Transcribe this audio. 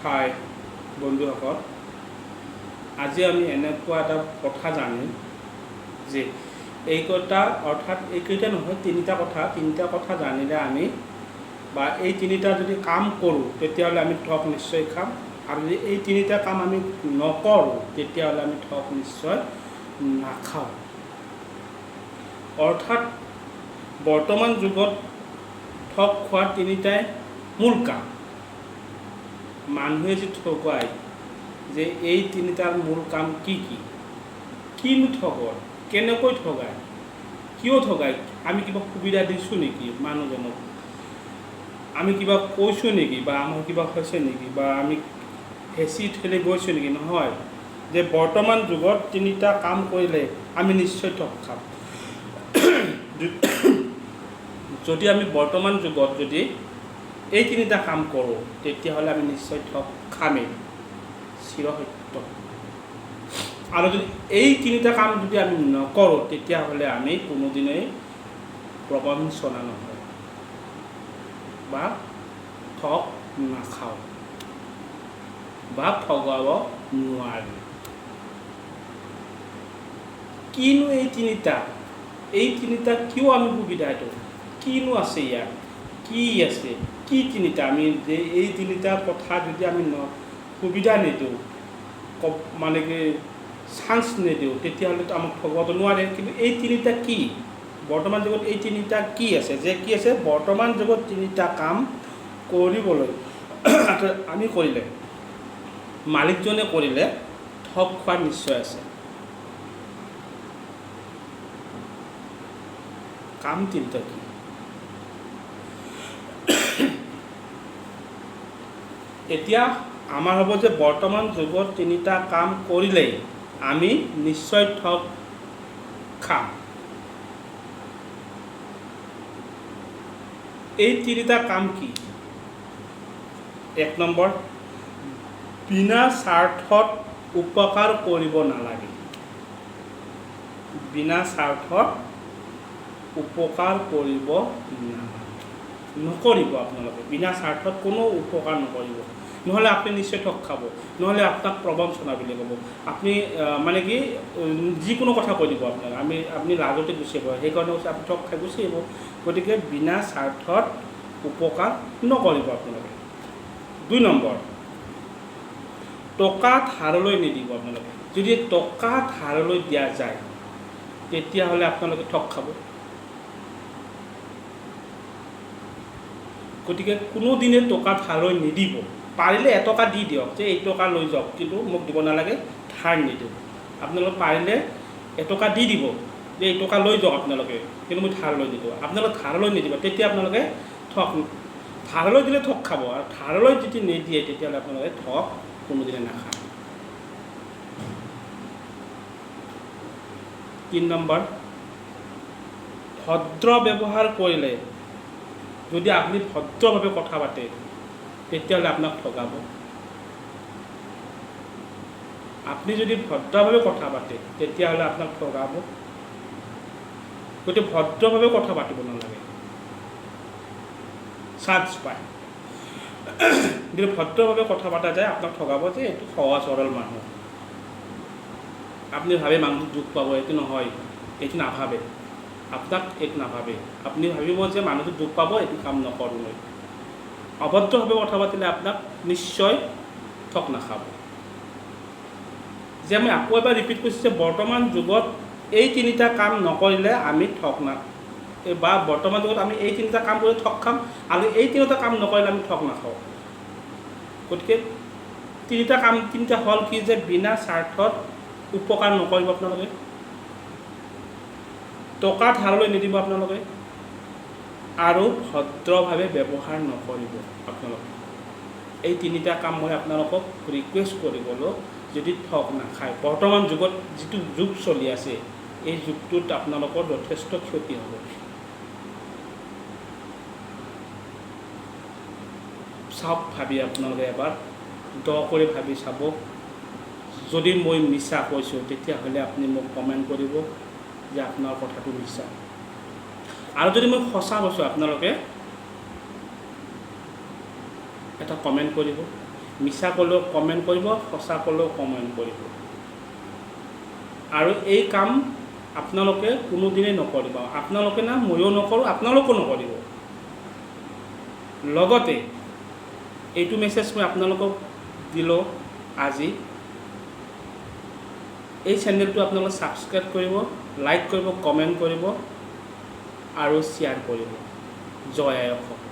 হাই বন্ধুসকল, আজি আমি এনেকুৱা এটা কথা জানিম যে এইকেইটা অৰ্থাৎ এইকেইটা নহয় তিনিটা কথা জানিলে আমি বা এই তিনিটা যদি কাম কৰোঁ তেতিয়াহ'লে আমি ঠগ নিশ্চয় খাম, আৰু যদি এই তিনিটা কাম আমি নকৰোঁ তেতিয়াহ'লে আমি ঠগ নিশ্চয় নাখাওঁ। অৰ্থাৎ বৰ্তমান যুগত ঠগ খোৱাৰ তিনিটাই মূল কাম। মানুহে যে ঠগায় যে এই তিনিটাৰ মূল কাম কি কিনো ঠগয়, কেনেকৈ ঠগায়, কিয় ঠগায়, আমি কিবা সুবিধা দিছোঁ নেকি মানুহজনক, আমি কিবা কৈছোঁ নেকি, বা আমাৰ কিবা হৈছে নেকি, বা আমি হেঁচি ঠেলি গৈছোঁ নেকি? নহয়, যে বৰ্তমান যুগত তিনিটা কাম কৰিলে আমি নিশ্চয় ঠগ খাম। যদি আমি বৰ্তমান যুগত যদি এই তিনিটা কাম কৰোঁ তেতিয়াহ'লে আমি নিশ্চয় ঠগ খামেই, চিৰসত্য। আৰু যদি এই তিনিটা কাম যদি আমি নকৰোঁ তেতিয়াহ'লে আমি কোনোদিনেই প্ৰবঞ্চনা নহয় বা ঠগ নাখাওঁ বা ঠগাব নোৱাৰি। কিনো এই তিনিটা কিয় আমি সুবিধা দিওঁ, কিনো আছে ইয়াত, কি তিনিটা আমি যে এই তিনিটা কথা যদি আমি সুবিধা নিদিওঁ, মানে কি চান্স নিদিওঁ, তেতিয়াহ'লেতো আমাক ঠগাব নোৱাৰে। কিন্তু এই তিনিটা কি, বৰ্তমান যুগত এই তিনিটা কি আছে, বৰ্তমান যুগত তিনিটা কাম কৰিবলৈ আমি কৰিলে, মালিকজনে কৰিলে ঠগ খোৱাৰ নিশ্চয় আছে। কাম তিনিটা কি? এতিয়া আমাৰ হ'ব যে বৰ্তমান যুগত তিনিটা কাম কৰিলেই আমি নিশ্চয় ঠগ খাম। এই তিনিটা কাম কি? 1 নম্বৰ, বিনা স্বাৰ্থত উপকাৰ কৰিব নালাগে। বিনা স্বাৰ্থত উপকাৰ কৰিব নকৰিব। আপোনালোকে বিনা স্বাৰ্থত কোনো উপকাৰ নকৰিব, নহ'লে আপুনি নিশ্চয় ঠগ খাব, নহ'লে আপোনাক প্ৰবঞ্চনা বুলি ক'ব। আপুনি মানে কি যিকোনো কথা কৈ দিব আপোনাক, আপুনি লাজতে গুচি আহিব, সেইকাৰণে কৈছে আপুনি ঠগ খাই গুচি আহিব। গতিকে বিনা স্বাৰ্থত উপকাৰ নকৰিব আপোনালোকে। 2 নম্বৰ, টকা ধাৰলৈ নিদিব আপোনালোকে। যদি টকা ধাৰলৈ দিয়া যায় তেতিয়াহ'লে আপোনালোকে ঠগ খাব। গতিকে কোনোদিনে টকা ধাৰলৈ নিদিব। পাৰিলে এটকা দি দিয়ক, যে এই টকা লৈ যাওক, কিন্তু মোক দিব নালাগে, ধাৰ নিদিব। আপোনালোকে পাৰিলে এটকা দি দিব, যে এই টকা লৈ যাওক আপোনালোকে, কিন্তু মই ধাৰ লৈ নিদিওঁ। আপোনালোকে ধাৰলৈ নিদিব, তেতিয়া আপোনালোকে ধাৰলৈ দিলে ঠগ খাব, আৰু ধাৰলৈ যদি নিদিয়ে তেতিয়াহ'লে আপোনালোকে ঠগ কোনোদিনে নাখায়। 3 নম্বৰ, ভদ্ৰ ব্যৱহাৰ কৰিলে, যদি আপুনি ভদ্ৰভাৱে কথা পাতে তেতিয়াহ'লে আপোনাক ঠগাব। আপুনি যদি ভদ্ৰভাৱে কথা পাতে তেতিয়াহ'লে আপোনাক ঠগাব। গতিকে ভদ্ৰভাৱে কথা পাতিব নালাগে, চান্স পায়। যদি ভদ্ৰভাৱে কথা পতা যায় আপোনাক ঠগাব, যে এইটো সহজ সৰল মানুহ, আপুনি ভাবে মানুহটো দুখ পাব, এইটো নহয়, এইটো নাভাবে, আপোনাক এইটো নাভাবে। আপুনি ভাবিব যে মানুহটো দুখ পাব, এইটো কাম নকৰোঁ মই। অভদ্ৰভাৱে কথা পাতিলে আপোনাক নিশ্চয় ঠগ নাখাব। যে আমি আকৌ এবাৰ ৰিপিট কৰিছোঁ যে বৰ্তমান যুগত এই তিনিটা কাম নকৰিলে আমি ঠগ বা বৰ্তমান যুগত আমি এই তিনিটা কাম কৰি ঠগ খাম, আৰু এই তিনিটা কাম নকৰিলে আমি ঠগ নাখাওঁ। গতিকে তিনিটা হ'ল কি, যে বিনা স্বাৰ্থত উপকাৰ নকৰিব আপোনালোকে, টকা ধাৰলৈ নিদিব আপোনালোকে, আৰু ভদ্ৰভাৱে ব্যৱহাৰ নকৰিব আপোনালোকে। এই তিনিটা কাম মই আপোনালোকক ৰিকুৱেষ্ট কৰিবলৈ, যদি ঠগ নাখায়। বৰ্তমান যুগত যিটো যুগ চলি আছে, এই যুগটোত আপোনালোকৰ যথেষ্ট ক্ষতি হ'ব। চাওক, ভাবি আপোনালোকে এবাৰ দ কৰি ভাবি চাব। যদি মই মিছা কৈছোঁ তেতিয়াহ'লে আপুনি মোক কমেণ্ট কৰিব যে আপোনাৰ কথাটো মিছা, আৰু যদি মই সঁচা কৈছোঁ আপোনালোকে এটা কমেণ্ট কৰিব। মিছা ক'লেও কমেণ্ট কৰিব, সঁচা ক'লেও কমেণ্ট কৰিব। আৰু এই কাম আপোনালোকে কোনোদিনেই নকৰিব। আপোনালোকে না, ময়ো নকৰোঁ, আপোনালোকেও নকৰিব। লগতে এইটো মেছেজ মই আপোনালোকক দিলোঁ আজি, এই চেনেলটো আপোনালোকে ছাবস্ক্ৰাইব কৰিব, লাইক কৰিব, কমেণ্ট কৰিব আৰু শ্বেয়াৰ কৰিব। জয় আই অসম।